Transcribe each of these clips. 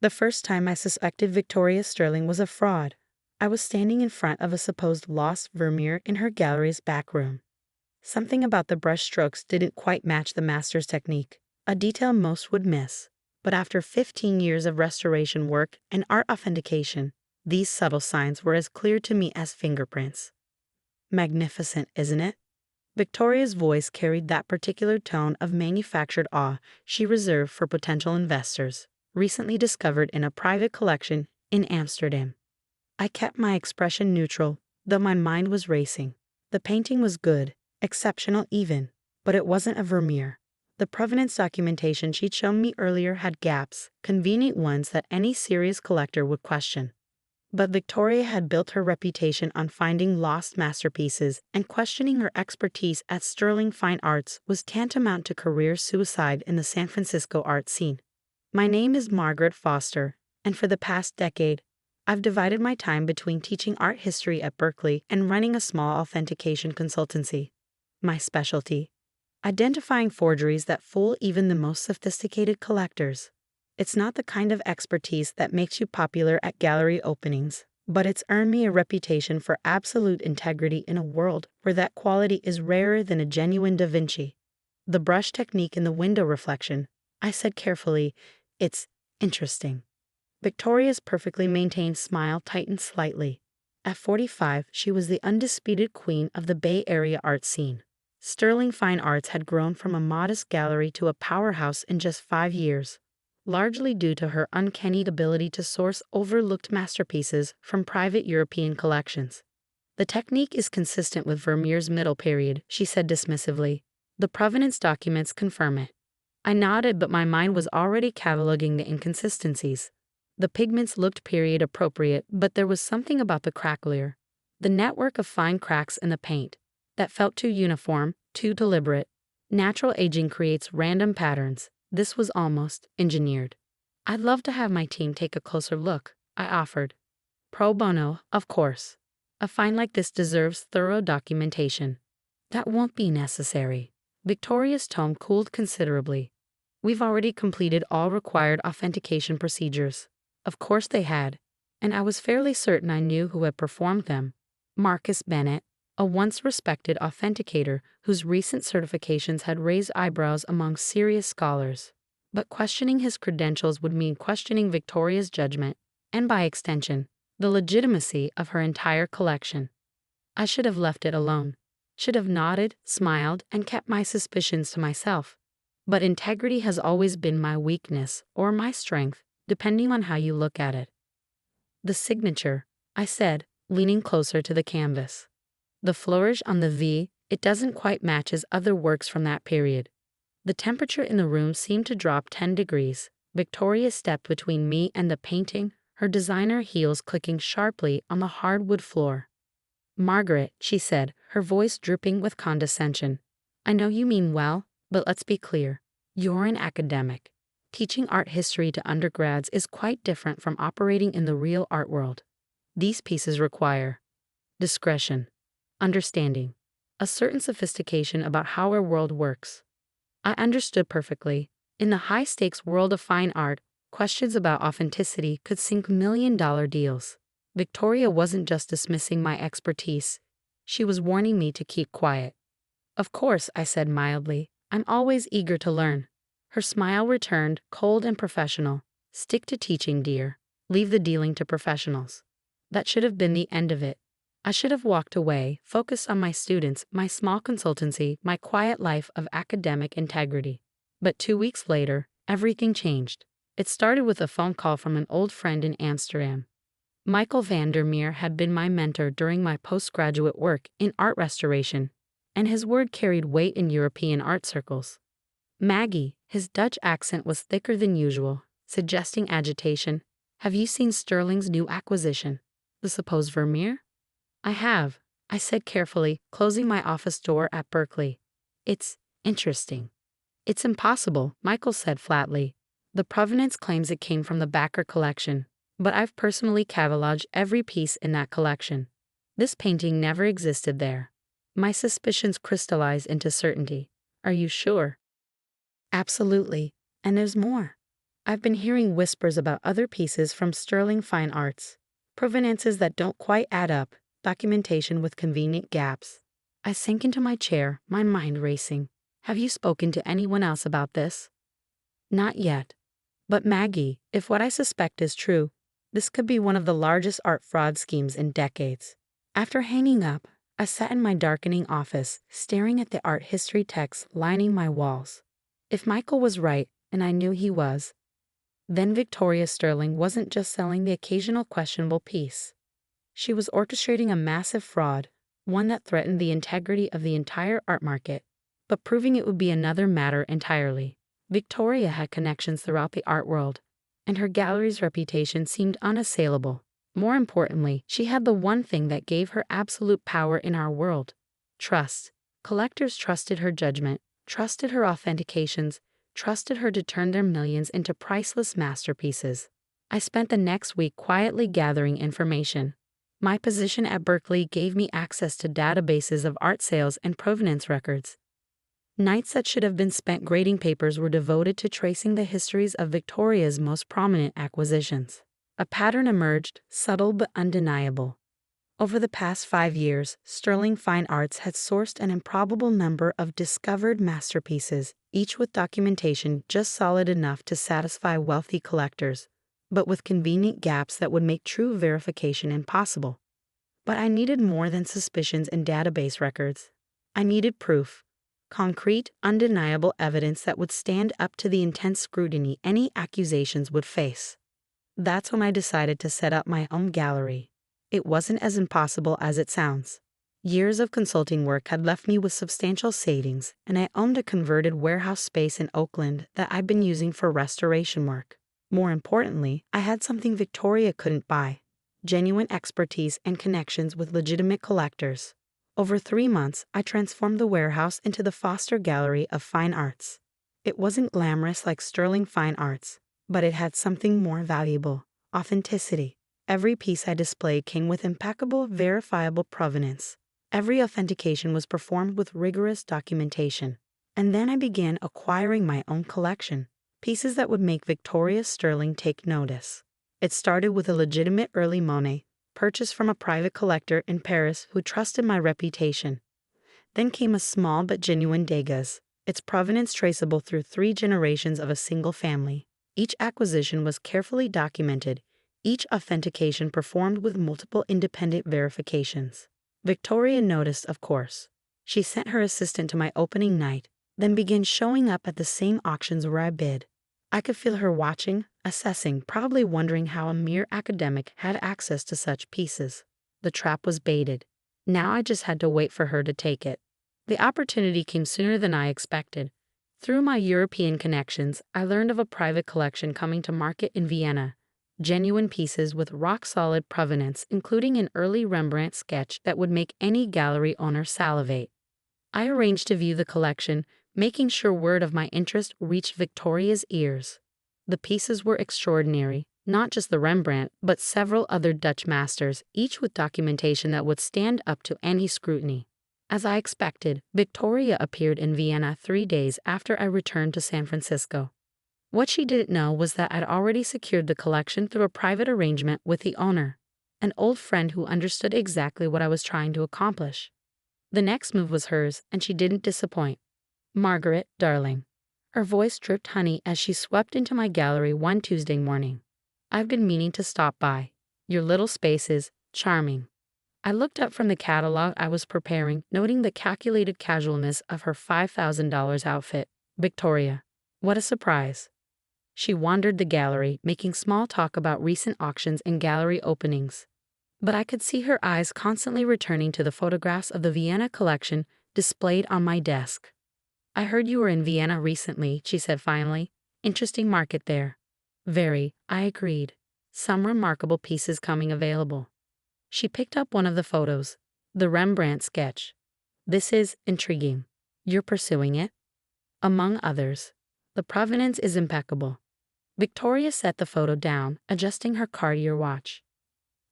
The first time I suspected Victoria Sterling was a fraud, I was standing in front of a supposed lost Vermeer in her gallery's back room. Something about the brush strokes didn't quite match the master's technique, a detail most would miss. But after 15 years of restoration work and art authentication, these subtle signs were as clear to me as fingerprints. Magnificent, isn't it? Victoria's voice carried that particular tone of manufactured awe she reserved for potential investors, recently discovered in a private collection in Amsterdam. I kept my expression neutral, though my mind was racing. The painting was good, exceptional even, but it wasn't a Vermeer. The provenance documentation she'd shown me earlier had gaps, convenient ones that any serious collector would question. But Victoria had built her reputation on finding lost masterpieces, and questioning her expertise at Sterling Fine Arts was tantamount to career suicide in the San Francisco art scene. My name is Margaret Foster, and for the past decade, I've divided my time between teaching art history at Berkeley and running a small authentication consultancy. My specialty: identifying forgeries that fool even the most sophisticated collectors. It's not the kind of expertise that makes you popular at gallery openings, but it's earned me a reputation for absolute integrity in a world where that quality is rarer than a genuine Da Vinci. The brush technique in the window reflection, I said carefully, it's interesting. Victoria's perfectly maintained smile tightened slightly. At 45, she was the undisputed queen of the Bay Area art scene. Sterling Fine Arts had grown from a modest gallery to a powerhouse in just 5 years, largely due to her uncanny ability to source overlooked masterpieces from private European collections. The technique is consistent with Vermeer's middle period, she said dismissively. The provenance documents confirm it. I nodded, but my mind was already cataloging the inconsistencies. The pigments looked period appropriate, but there was something about the cracklier, the network of fine cracks in the paint, that felt too uniform, too deliberate. Natural aging creates random patterns. This was almost engineered. I'd love to have my team take a closer look, I offered. Pro bono, of course. A find like this deserves thorough documentation. That won't be necessary. Victoria's tone cooled considerably. We've already completed all required authentication procedures. Of course they had, and I was fairly certain I knew who had performed them. Marcus Bennett, a once respected authenticator whose recent certifications had raised eyebrows among serious scholars. But questioning his credentials would mean questioning Victoria's judgment, and by extension, the legitimacy of her entire collection. I should have left it alone, should have nodded, smiled, and kept my suspicions to myself. But integrity has always been my weakness, or my strength, depending on how you look at it. The signature, I said, leaning closer to the canvas. The flourish on the V, it doesn't quite match his other works from that period. The temperature in the room seemed to drop 10 degrees. Victoria stepped between me and the painting, her designer heels clicking sharply on the hardwood floor. Margaret, she said, her voice dripping with condescension. I know you mean well, but let's be clear. You're an academic. Teaching art history to undergrads is quite different from operating in the real art world. These pieces require discretion, understanding, a certain sophistication about how our world works. I understood perfectly. In the high-stakes world of fine art, questions about authenticity could sink million-dollar deals. Victoria wasn't just dismissing my expertise. She was warning me to keep quiet. Of course, I said mildly. I'm always eager to learn. Her smile returned, cold and professional. Stick to teaching, dear. Leave the dealing to professionals. That should have been the end of it. I should have walked away, focused on my students, my small consultancy, my quiet life of academic integrity. But 2 weeks later, everything changed. It started with a phone call from an old friend in Amsterdam. Michael van der Meer had been my mentor during my postgraduate work in art restoration, and his word carried weight in European art circles. Maggie, his Dutch accent was thicker than usual, suggesting agitation. Have you seen Sterling's new acquisition, the supposed Vermeer? I have, I said carefully, closing my office door at Berkeley. It's interesting. It's impossible, Michael said flatly. The provenance claims it came from the Backer collection, but I've personally cataloged every piece in that collection. This painting never existed there. My suspicions crystallized into certainty. Are you sure? Absolutely, and there's more. I've been hearing whispers about other pieces from sterling fine arts, provenances that don't quite add up, documentation with convenient gaps. I sank into my chair, my mind racing. Have you spoken to anyone else about this? Not yet. But Maggie, if what I suspect is true, this could be one of the largest art fraud schemes in decades. After hanging up, I sat in my darkening office, staring at the art history texts lining my walls. If Michael was right, and I knew he was, then Victoria Sterling wasn't just selling the occasional questionable piece. She was orchestrating a massive fraud, one that threatened the integrity of the entire art market. But proving it would be another matter entirely. Victoria had connections throughout the art world, and her gallery's reputation seemed unassailable. More importantly, she had the one thing that gave her absolute power in our world: trust. Collectors trusted her judgment, trusted her authentications, trusted her to turn their millions into priceless masterpieces. I spent the next week quietly gathering information. My position at Berkeley gave me access to databases of art sales and provenance records. Nights that should have been spent grading papers were devoted to tracing the histories of Victoria's most prominent acquisitions. A pattern emerged, subtle but undeniable. Over the past 5 years, Sterling Fine Arts had sourced an improbable number of discovered masterpieces, each with documentation just solid enough to satisfy wealthy collectors, but with convenient gaps that would make true verification impossible. But I needed more than suspicions and database records. I needed proof. Concrete, undeniable evidence that would stand up to the intense scrutiny any accusations would face. That's when I decided to set up my own gallery. It wasn't as impossible as it sounds. Years of consulting work had left me with substantial savings, and I owned a converted warehouse space in Oakland that I'd been using for restoration work. More importantly, I had something Victoria couldn't buy: genuine expertise and connections with legitimate collectors. Over 3 months, I transformed the warehouse into the Foster Gallery of Fine Arts. It wasn't glamorous like Sterling Fine Arts, but it had something more valuable: authenticity. Every piece I displayed came with impeccable, verifiable provenance. Every authentication was performed with rigorous documentation. And then I began acquiring my own collection, pieces that would make Victoria Sterling take notice. It started with a legitimate early Monet, purchased from a private collector in Paris who trusted my reputation. Then came a small but genuine Degas, its provenance traceable through 3 generations of a single family. Each acquisition was carefully documented, each authentication performed with multiple independent verifications. Victoria noticed, of course. She sent her assistant to my opening night, then began showing up at the same auctions where I bid. I could feel her watching, assessing, probably wondering how a mere academic had access to such pieces. The trap was baited. Now I just had to wait for her to take it. The opportunity came sooner than I expected. Through my European connections, I learned of a private collection coming to market in Vienna. Genuine pieces with rock-solid provenance, including an early Rembrandt sketch that would make any gallery owner salivate. I arranged to view the collection, making sure word of my interest reached Victoria's ears. The pieces were extraordinary, not just the Rembrandt, but several other Dutch masters, each with documentation that would stand up to any scrutiny. As I expected, Victoria appeared in Vienna 3 days after I returned to San Francisco. What she didn't know was that I'd already secured the collection through a private arrangement with the owner, an old friend who understood exactly what I was trying to accomplish. The next move was hers, and she didn't disappoint. "Margaret, darling." Her voice dripped honey as she swept into my gallery one Tuesday morning. "I've been meaning to stop by. Your little space is charming." I looked up from the catalog I was preparing, noting the calculated casualness of her $5,000 outfit. "Victoria, what a surprise." She wandered the gallery, making small talk about recent auctions and gallery openings. But I could see her eyes constantly returning to the photographs of the Vienna collection displayed on my desk. "I heard you were in Vienna recently," she said finally. "Interesting market there." "Very," I agreed. "Some remarkable pieces coming available." She picked up one of the photos, the Rembrandt sketch. "This is intriguing. You're pursuing it?" "Among others. The provenance is impeccable." Victoria set the photo down, adjusting her Cartier watch.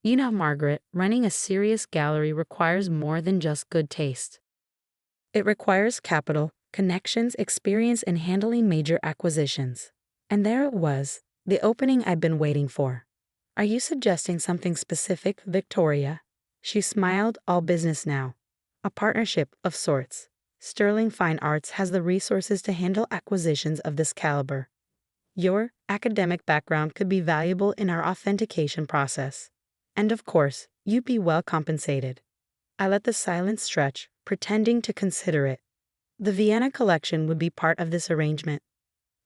"You know, Margaret, running a serious gallery requires more than just good taste. It requires capital, connections, experience in handling major acquisitions." And there it was, The opening I'd been waiting for. Are you suggesting something specific, Victoria? She smiled, all business now. A partnership of sorts. Sterling Fine Arts has the resources to handle acquisitions of this caliber. Your academic background could be valuable in our authentication process. And of course, you'd be well compensated. I let the silence stretch, pretending to consider it. The Vienna collection would be part of this arrangement.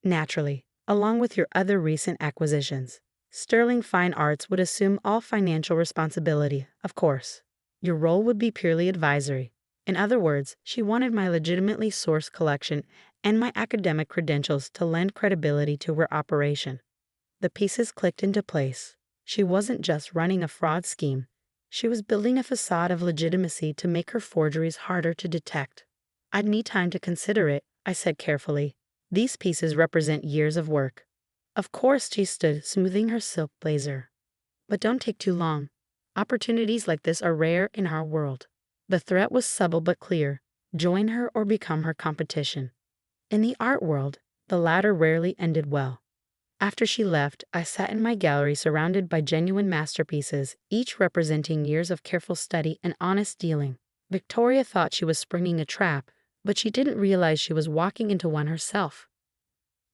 Naturally, along with your other recent acquisitions. Sterling Fine Arts would assume all financial responsibility, of course. Your role would be purely advisory. In other words, she wanted my legitimately sourced collection and my academic credentials to lend credibility to her operation. The pieces clicked into place. She wasn't just running a fraud scheme. She was building a facade of legitimacy to make her forgeries harder to detect. I'd need time to consider it, I said carefully. These pieces represent years of work. Of course, she stood, smoothing her silk blazer. But don't take too long. Opportunities like this are rare in our world. The threat was subtle but clear. Join her or become her competition. In the art world, the latter rarely ended well. After she left, I sat in my gallery surrounded by genuine masterpieces, each representing years of careful study and honest dealing. Victoria thought she was springing a trap, but she didn't realize she was walking into one herself.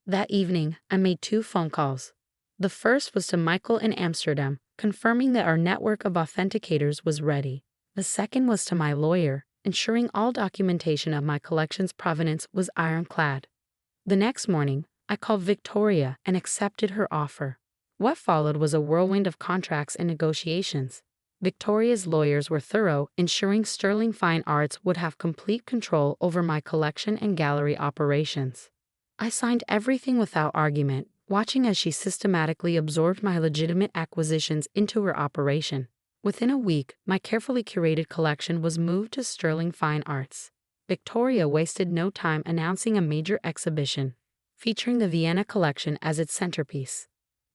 That evening, I made 2 phone calls. The first was to Michael in Amsterdam, confirming that our network of authenticators was ready. The second was to my lawyer, ensuring all documentation of my collection's provenance was ironclad. The next morning, I called Victoria and accepted her offer. What followed was a whirlwind of contracts and negotiations. Victoria's lawyers were thorough, ensuring Sterling Fine Arts would have complete control over my collection and gallery operations. I signed everything without argument, watching as she systematically absorbed my legitimate acquisitions into her operation. Within a week, my carefully curated collection was moved to Sterling Fine Arts. Victoria wasted no time announcing a major exhibition, featuring the Vienna collection as its centerpiece.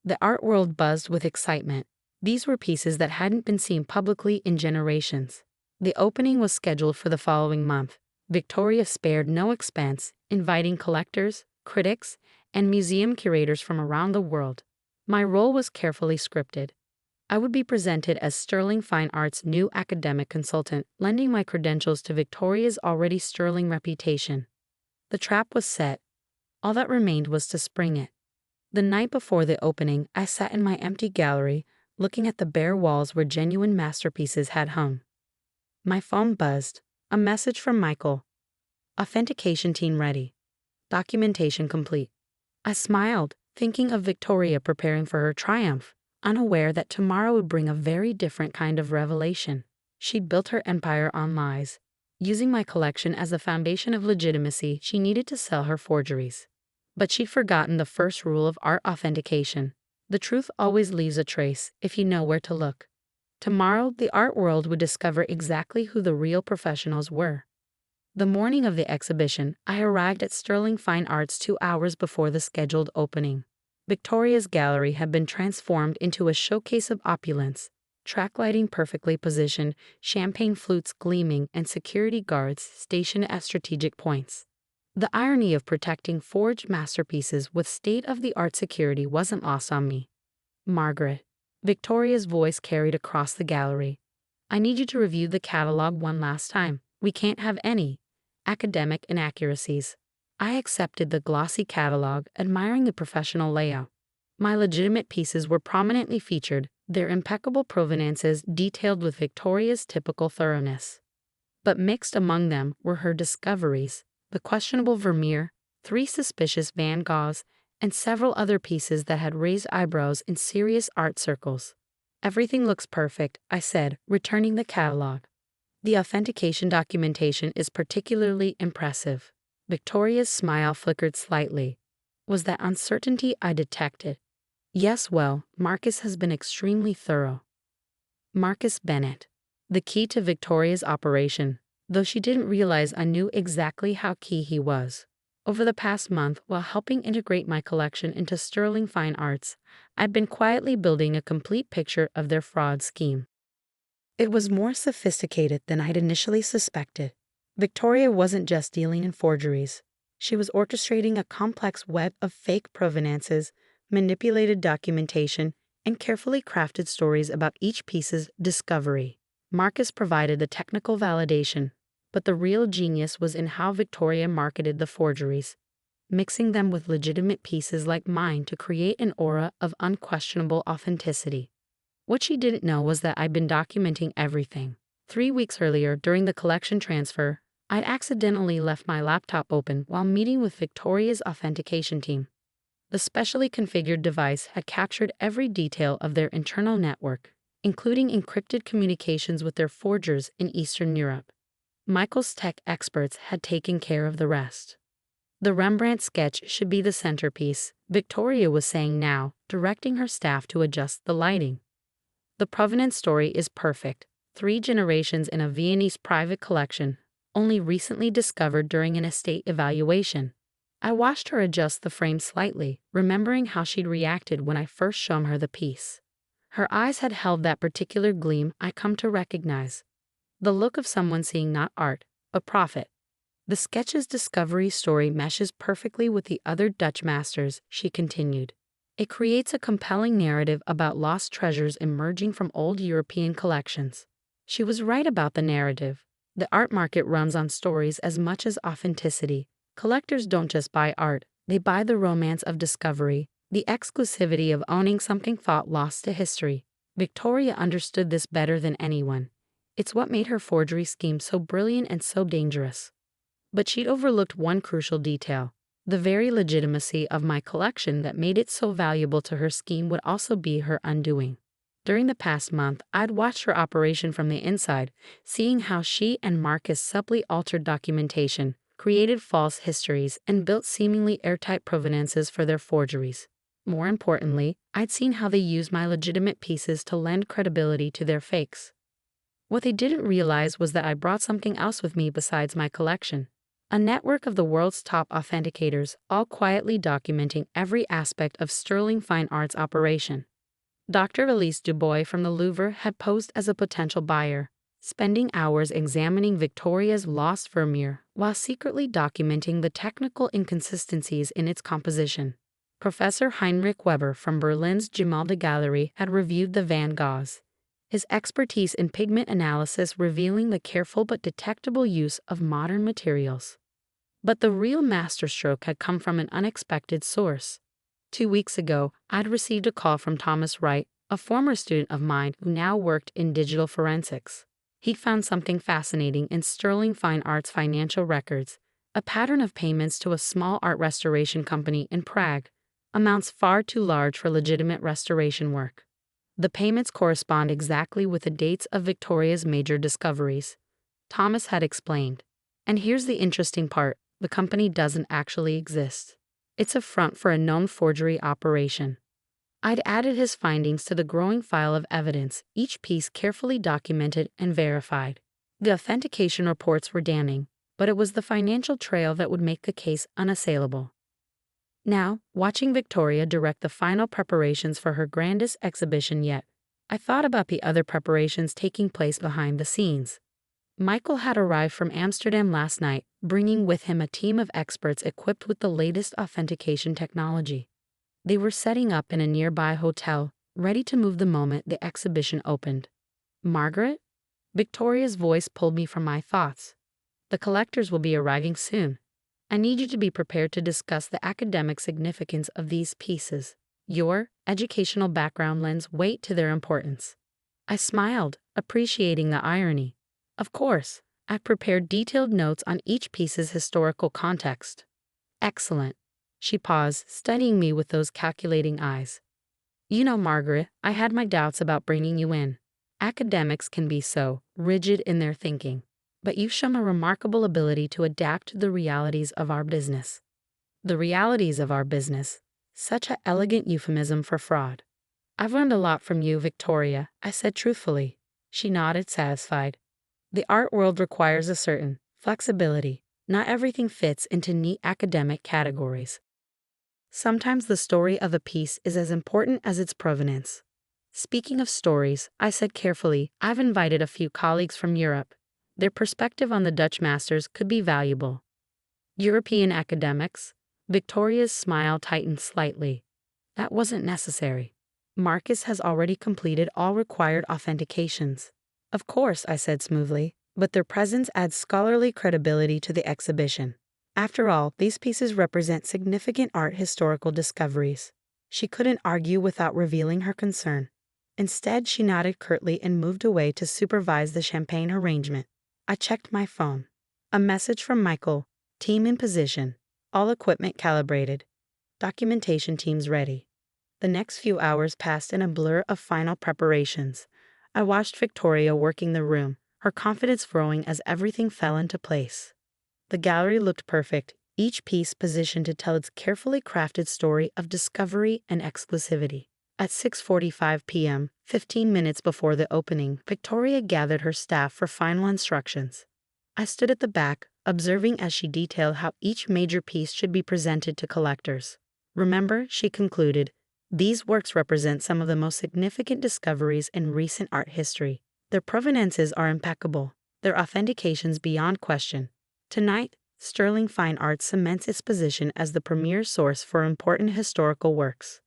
The art world buzzed with excitement. These were pieces that hadn't been seen publicly in generations. The opening was scheduled for the following month. Victoria spared no expense, inviting collectors, critics, and museum curators from around the world. My role was carefully scripted. I would be presented as Sterling Fine Arts' new academic consultant, lending my credentials to Victoria's already sterling reputation. The trap was set. All that remained was to spring it. The night before the opening, I sat in my empty gallery, looking at the bare walls where genuine masterpieces had hung. My phone buzzed. A message from Michael. Authentication team ready. Documentation complete. I smiled, thinking of Victoria preparing for her triumph, unaware that tomorrow would bring a very different kind of revelation. She'd built her empire on lies. Using my collection as the foundation of legitimacy, she needed to sell her forgeries. But she'd forgotten the first rule of art authentication. The truth always leaves a trace if you know where to look. Tomorrow, the art world would discover exactly who the real professionals were. The morning of the exhibition, I arrived at Sterling Fine Arts 2 hours before the scheduled opening. Victoria's gallery had been transformed into a showcase of opulence, track lighting perfectly positioned, champagne flutes gleaming, and security guards stationed at strategic points. The irony of protecting forged masterpieces with state-of-the-art security wasn't lost on me. Margaret. Victoria's voice carried across the gallery. I need you to review the catalog one last time. We can't have any academic inaccuracies. I accepted the glossy catalog, admiring the professional layout. My legitimate pieces were prominently featured, their impeccable provenances detailed with Victoria's typical thoroughness. But mixed among them were her discoveries, the questionable Vermeer, 3 suspicious Van Goghs, and several other pieces that had raised eyebrows in serious art circles. Everything looks perfect, I said, returning the catalog. The authentication documentation is particularly impressive. Victoria's smile flickered slightly. Was that uncertainty I detected? Yes, well, Marcus has been extremely thorough. Marcus Bennett. The key to Victoria's operation, though she didn't realize I knew exactly how key he was. Over the past month, while helping integrate my collection into Sterling Fine Arts, I'd been quietly building a complete picture of their fraud scheme. It was more sophisticated than I'd initially suspected. Victoria wasn't just dealing in forgeries. She was orchestrating a complex web of fake provenances, manipulated documentation, and carefully crafted stories about each piece's discovery. Marcus provided the technical validation, but the real genius was in how Victoria marketed the forgeries, mixing them with legitimate pieces like mine to create an aura of unquestionable authenticity. What she didn't know was that I'd been documenting everything. 3 weeks earlier, during the collection transfer, I'd accidentally left my laptop open while meeting with Victoria's authentication team. The specially configured device had captured every detail of their internal network, including encrypted communications with their forgers in Eastern Europe. Michael's tech experts had taken care of the rest. The Rembrandt sketch should be the centerpiece, Victoria was saying now, directing her staff to adjust the lighting. The provenance story is perfect. 3 generations in a Viennese private collection, only recently discovered during an estate evaluation. I watched her adjust the frame slightly, remembering how she'd reacted when I first shown her the piece. Her eyes had held that particular gleam I come to recognize. The look of someone seeing not art, but profit. The sketch's discovery story meshes perfectly with the other Dutch masters, she continued. It creates a compelling narrative about lost treasures emerging from old European collections. She was right about the narrative. The art market runs on stories as much as authenticity. Collectors don't just buy art, they buy the romance of discovery, the exclusivity of owning something thought lost to history. Victoria understood this better than anyone. It's what made her forgery scheme so brilliant and so dangerous. But she'd overlooked one crucial detail. The very legitimacy of my collection that made it so valuable to her scheme would also be her undoing. During the past month, I'd watched her operation from the inside, seeing how she and Marcus subtly altered documentation, created false histories, and built seemingly airtight provenances for their forgeries. More importantly, I'd seen how they used my legitimate pieces to lend credibility to their fakes. What they didn't realize was that I brought something else with me besides my collection. A network of the world's top authenticators, all quietly documenting every aspect of sterling fine arts operation. Dr. Elise Dubois from the Louvre had posed as a potential buyer, spending hours examining Victoria's lost Vermeer while secretly documenting the technical inconsistencies in its composition. Professor Heinrich Weber from Berlin's Gemäldegalerie Gallery had reviewed the Van Goghs, his expertise in pigment analysis revealing the careful but detectable use of modern materials. But the real masterstroke had come from an unexpected source. 2 weeks ago, I'd received a call from Thomas Wright, a former student of mine who now worked in digital forensics. He'd found something fascinating in sterling fine arts financial records, a pattern of payments to a small art restoration company in Prague, amounts far too large for legitimate restoration work. The payments correspond exactly with the dates of Victoria's major discoveries. Thomas had explained. And here's the interesting part. The company doesn't actually exist. It's a front for a known forgery operation. I'd added his findings to the growing file of evidence, each piece carefully documented and verified. The authentication reports were damning, but it was the financial trail that would make the case unassailable. Now, watching Victoria direct the final preparations for her grandest exhibition yet, I thought about the other preparations taking place behind the scenes. Michael had arrived from Amsterdam last night, bringing with him a team of experts equipped with the latest authentication technology. They were setting up in a nearby hotel, ready to move the moment the exhibition opened. Margaret? Victoria's voice pulled me from my thoughts. The collectors will be arriving soon. I need you to be prepared to discuss the academic significance of these pieces. Your educational background lends weight to their importance. I smiled, appreciating the irony. Of course, I've prepared detailed notes on each piece's historical context. Excellent. She paused, studying me with those calculating eyes. You know, Margaret, I had my doubts about bringing you in. Academics can be so rigid in their thinking, but you've shown a remarkable ability to adapt to the realities of our business. The realities of our business. Such an elegant euphemism for fraud. I've learned a lot from you, Victoria, I said truthfully. She nodded, satisfied. The art world requires a certain flexibility. Not everything fits into neat academic categories. Sometimes the story of a piece is as important as its provenance. Speaking of stories, I said carefully, I've invited a few colleagues from Europe. Their perspective on the Dutch masters could be valuable. European academics? Victoria's smile tightened slightly. That wasn't necessary. Marcus has already completed all required authentications. Of course, I said smoothly, but their presence adds scholarly credibility to the exhibition. After all, these pieces represent significant art historical discoveries. She couldn't argue without revealing her concern. Instead, she nodded curtly and moved away to supervise the champagne arrangement. I checked my phone. A message from Michael. Team in position. All equipment calibrated. Documentation teams ready. The next few hours passed in a blur of final preparations. I watched Victoria working the room, her confidence growing as everything fell into place. The gallery looked perfect, each piece positioned to tell its carefully crafted story of discovery and exclusivity. At 6:45 p.m., 15 minutes before the opening, Victoria gathered her staff for final instructions. I stood at the back, observing as she detailed how each major piece should be presented to collectors. Remember, she concluded, these works represent some of the most significant discoveries in recent art history. Their provenances are impeccable, their authentications beyond question. Tonight, Sterling Fine Art cements its position as the premier source for important historical works.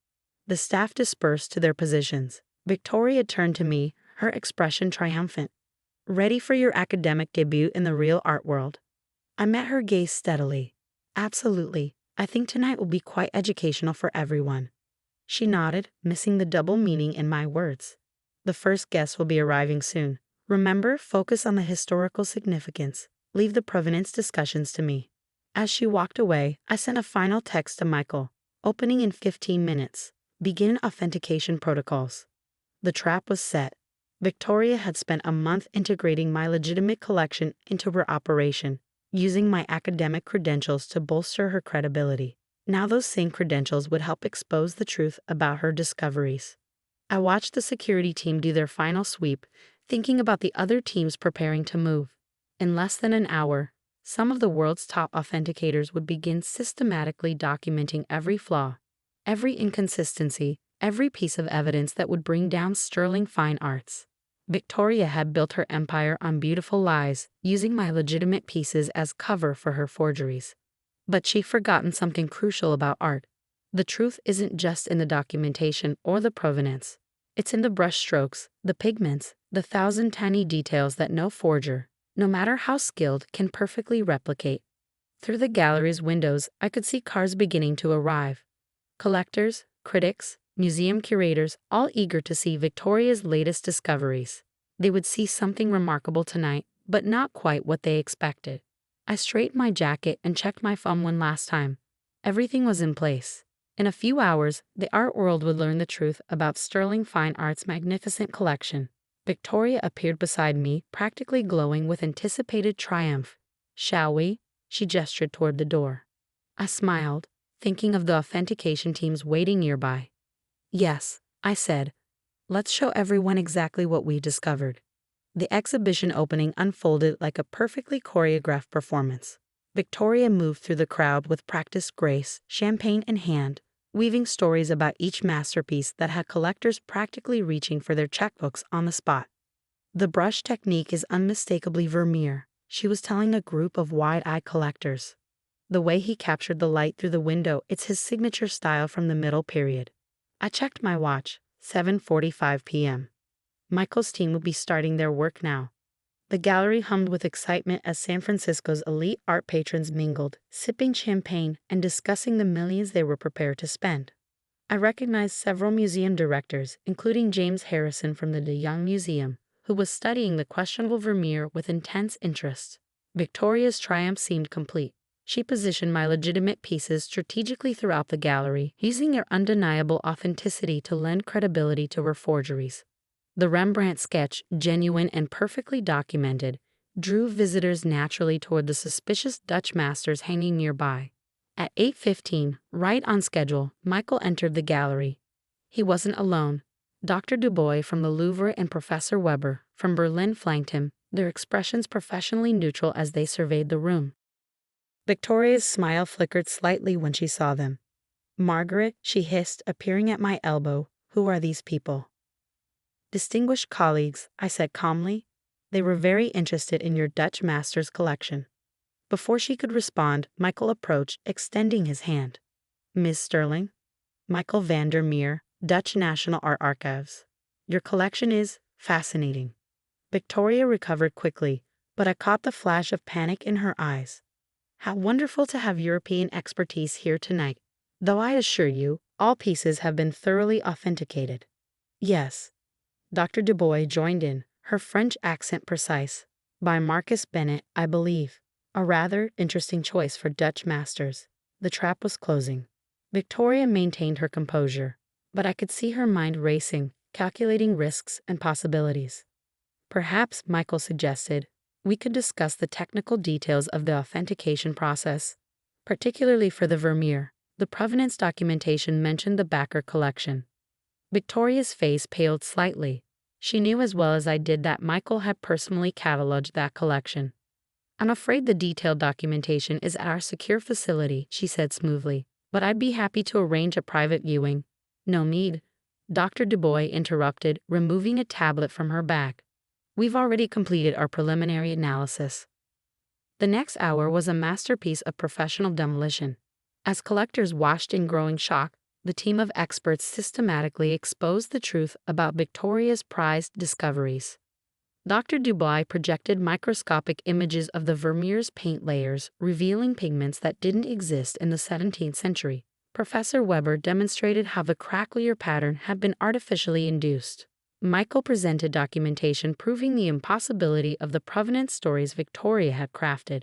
The staff dispersed to their positions. Victoria turned to me, her expression triumphant. Ready for your academic debut in the real art world? I met her gaze steadily. Absolutely. I think tonight will be quite educational for everyone. She nodded, missing the double meaning in my words. The first guest will be arriving soon. Remember, focus on the historical significance. Leave the provenance discussions to me. As she walked away, I sent a final text to Michael. Opening in 15 minutes. Begin authentication protocols. The trap was set. Victoria had spent a month integrating my legitimate collection into her operation, using my academic credentials to bolster her credibility. Now those same credentials would help expose the truth about her discoveries. I watched the security team do their final sweep, thinking about the other teams preparing to move. In less than an hour, some of the world's top authenticators would begin systematically documenting every flaw, every inconsistency, every piece of evidence that would bring down Sterling Fine Arts. Victoria had built her empire on beautiful lies, using my legitimate pieces as cover for her forgeries. But she'd forgotten something crucial about art. The truth isn't just in the documentation or the provenance. It's in the brushstrokes, the pigments, the thousand tiny details that no forger, no matter how skilled, can perfectly replicate. Through the gallery's windows, I could see cars beginning to arrive. Collectors, critics, museum curators, all eager to see Victoria's latest discoveries. They would see something remarkable tonight, but not quite what they expected. I straightened my jacket and checked my phone one last time. Everything was in place. In a few hours, the art world would learn the truth about Sterling Fine Art's magnificent collection. Victoria appeared beside me, practically glowing with anticipated triumph. Shall we? She gestured toward the door. I smiled, thinking of the authentication teams waiting nearby. Yes, I said. Let's show everyone exactly what we discovered. The exhibition opening unfolded like a perfectly choreographed performance. Victoria moved through the crowd with practiced grace, champagne in hand, weaving stories about each masterpiece that had collectors practically reaching for their checkbooks on the spot. The brush technique is unmistakably Vermeer, she was telling a group of wide-eyed collectors. The way he captured the light through the window, it's his signature style from the middle period. I checked my watch, 7:45 p.m. Michael's team would be starting their work now. The gallery hummed with excitement as San Francisco's elite art patrons mingled, sipping champagne and discussing the millions they were prepared to spend. I recognized several museum directors, including James Harrison from the De Young Museum, who was studying the questionable Vermeer with intense interest. Victoria's triumph seemed complete. She positioned my legitimate pieces strategically throughout the gallery, using their undeniable authenticity to lend credibility to her forgeries. The Rembrandt sketch, genuine and perfectly documented, drew visitors naturally toward the suspicious Dutch masters hanging nearby. At 8:15, right on schedule, Michael entered the gallery. He wasn't alone. Dr. Dubois from the Louvre and Professor Weber from Berlin flanked him, their expressions professionally neutral as they surveyed the room. Victoria's smile flickered slightly when she saw them. "Margaret," she hissed, appearing at my elbow, "who are these people?" "Distinguished colleagues," I said calmly. "They were very interested in your Dutch master's collection." Before she could respond, Michael approached, extending his hand. "Miss Sterling?" Michael van der Meer, Dutch National Art Archives. Your collection is fascinating. Victoria recovered quickly, but I caught the flash of panic in her eyes. How wonderful to have European expertise here tonight, though I assure you, all pieces have been thoroughly authenticated. Yes. Dr. Dubois joined in, her French accent precise. By Marcus Bennett, I believe. A rather interesting choice for Dutch masters. The trap was closing. Victoria maintained her composure, but I could see her mind racing, calculating risks and possibilities. Perhaps, Michael suggested, we could discuss the technical details of the authentication process, particularly for the Vermeer. The provenance documentation mentioned the Backer collection. Victoria's face paled slightly. She knew as well as I did that Michael had personally cataloged that collection. I'm afraid the detailed documentation is at our secure facility, she said smoothly, but I'd be happy to arrange a private viewing. No need. Dr. Dubois interrupted, removing a tablet from her bag. We've already completed our preliminary analysis. The next hour was a masterpiece of professional demolition. As collectors watched in growing shock, the team of experts systematically exposed the truth about Victoria's prized discoveries. Dr. Dubois projected microscopic images of the Vermeer's paint layers, revealing pigments that didn't exist in the 17th century. Professor Weber demonstrated how the cracklier pattern had been artificially induced. Michael presented documentation proving the impossibility of the provenance stories Victoria had crafted.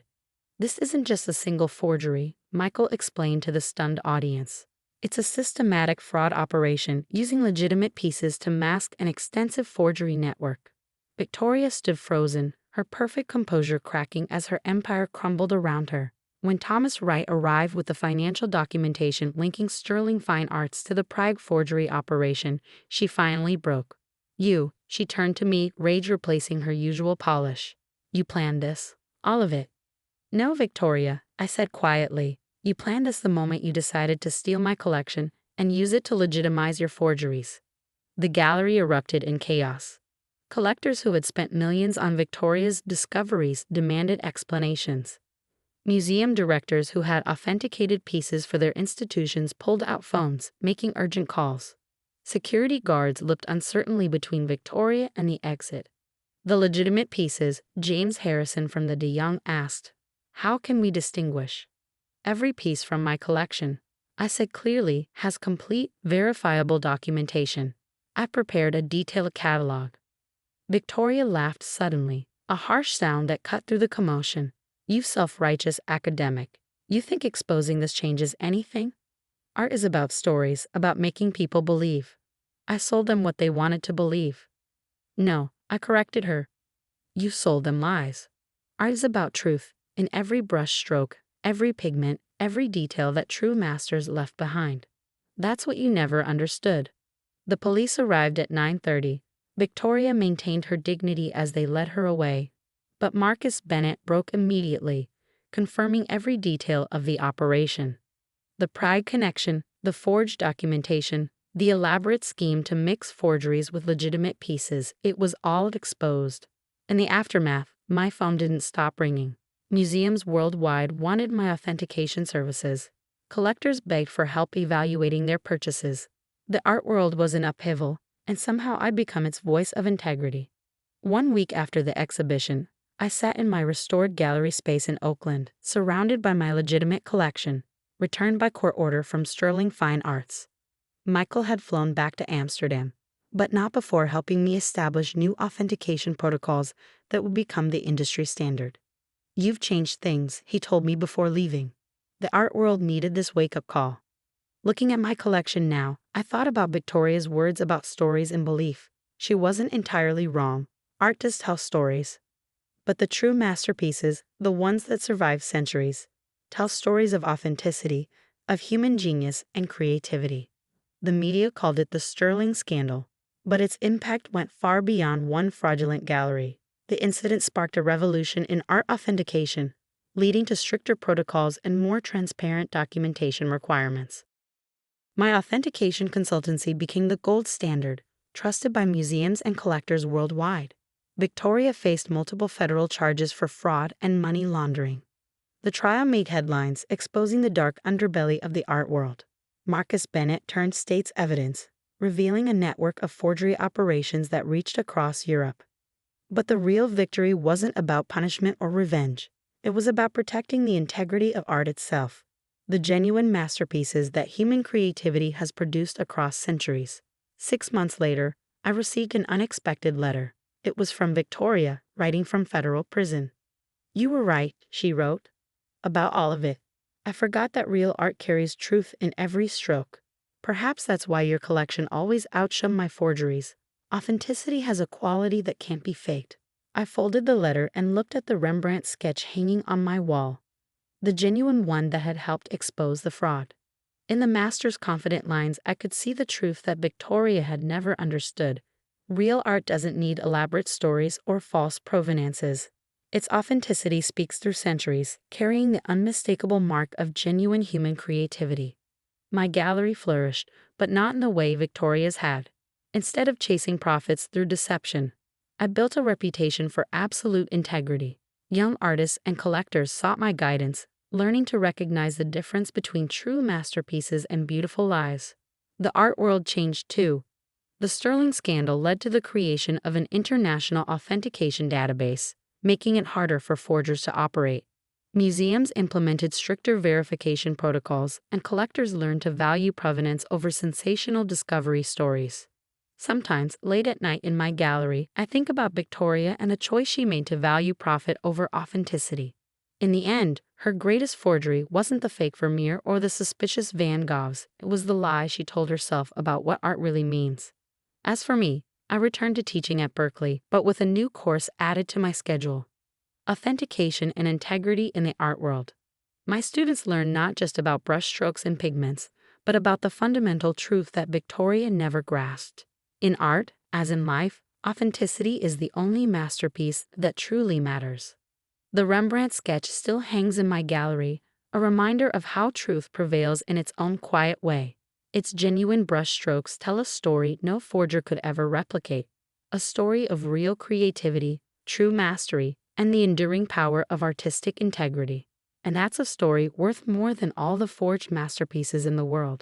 This isn't just a single forgery, Michael explained to the stunned audience. It's a systematic fraud operation using legitimate pieces to mask an extensive forgery network. Victoria stood frozen, her perfect composure cracking as her empire crumbled around her. When Thomas Wright arrived with the financial documentation linking Sterling Fine Arts to the Prague forgery operation, she finally broke. You, she turned to me, rage replacing her usual polish. You planned this? All of it? No, Victoria, I said quietly. You planned this the moment you decided to steal my collection and use it to legitimize your forgeries. The gallery erupted in chaos. Collectors who had spent millions on Victoria's discoveries demanded explanations. Museum directors who had authenticated pieces for their institutions pulled out phones, making urgent calls. Security guards looked uncertainly between Victoria and the exit. The legitimate pieces, James Harrison from the De Young asked, "How can we distinguish?" "Every piece from my collection," I said clearly, "has complete, verifiable documentation. I prepared a detailed catalog." Victoria laughed suddenly, a harsh sound that cut through the commotion. "You self-righteous academic. You think exposing this changes anything? Art is about stories, about making people believe. I sold them what they wanted to believe." "No," I corrected her. "You sold them lies. Art is about truth, in every brush stroke, every pigment, every detail that true masters left behind. That's what you never understood." The police arrived at 9:30. Victoria maintained her dignity as they led her away. But Marcus Bennett broke immediately, confirming every detail of the operation. The Prague connection, the forged documentation, the elaborate scheme to mix forgeries with legitimate pieces, it was all exposed. In the aftermath, my phone didn't stop ringing. Museums worldwide wanted my authentication services. Collectors begged for help evaluating their purchases. The art world was in upheaval, and somehow I'd become its voice of integrity. 1 week after the exhibition, I sat in my restored gallery space in Oakland, surrounded by my legitimate collection, returned by court order from Sterling Fine Arts. Michael had flown back to Amsterdam, but not before helping me establish new authentication protocols that would become the industry standard. "You've changed things," he told me before leaving. The art world needed this wake-up call. Looking at my collection now, I thought about Victoria's words about stories and belief. She wasn't entirely wrong. Art does tell stories. But the true masterpieces, the ones that survive centuries, tell stories of authenticity, of human genius and creativity. The media called it the Sterling scandal, but its impact went far beyond one fraudulent gallery. The incident sparked a revolution in art authentication, leading to stricter protocols and more transparent documentation requirements. My authentication consultancy became the gold standard, trusted by museums and collectors worldwide. Victoria faced multiple federal charges for fraud and money laundering. The trial made headlines, exposing the dark underbelly of the art world. Marcus Bennett turned state's evidence, revealing a network of forgery operations that reached across Europe. But the real victory wasn't about punishment or revenge. It was about protecting the integrity of art itself, the genuine masterpieces that human creativity has produced across centuries. 6 months later, I received an unexpected letter. It was from Victoria, writing from federal prison. "You were right," she wrote, "about all of it. I forgot that real art carries truth in every stroke. Perhaps that's why your collection always outshone my forgeries. Authenticity has a quality that can't be faked." I folded the letter and looked at the Rembrandt sketch hanging on my wall, the genuine one that had helped expose the fraud. In the master's confident lines, I could see the truth that Victoria had never understood. Real art doesn't need elaborate stories or false provenances. Its authenticity speaks through centuries, carrying the unmistakable mark of genuine human creativity. My gallery flourished, but not in the way Victoria's had. Instead of chasing profits through deception, I built a reputation for absolute integrity. Young artists and collectors sought my guidance, learning to recognize the difference between true masterpieces and beautiful lies. The art world changed too. The Sterling scandal led to the creation of an international authentication database, making it harder for forgers to operate. Museums implemented stricter verification protocols, and collectors learned to value provenance over sensational discovery stories. Sometimes, late at night in my gallery, I think about Victoria and the choice she made to value profit over authenticity. In the end, her greatest forgery wasn't the fake Vermeer or the suspicious Van Goghs, it was the lie she told herself about what art really means. As for me, I returned to teaching at Berkeley, but with a new course added to my schedule: Authentication and Integrity in the Art World. My students learn not just about brushstrokes and pigments, but about the fundamental truth that Victoria never grasped. In art, as in life, authenticity is the only masterpiece that truly matters. The Rembrandt sketch still hangs in my gallery, a reminder of how truth prevails in its own quiet way. Its genuine brushstrokes tell a story no forger could ever replicate, a story of real creativity, true mastery, and the enduring power of artistic integrity. And that's a story worth more than all the forged masterpieces in the world.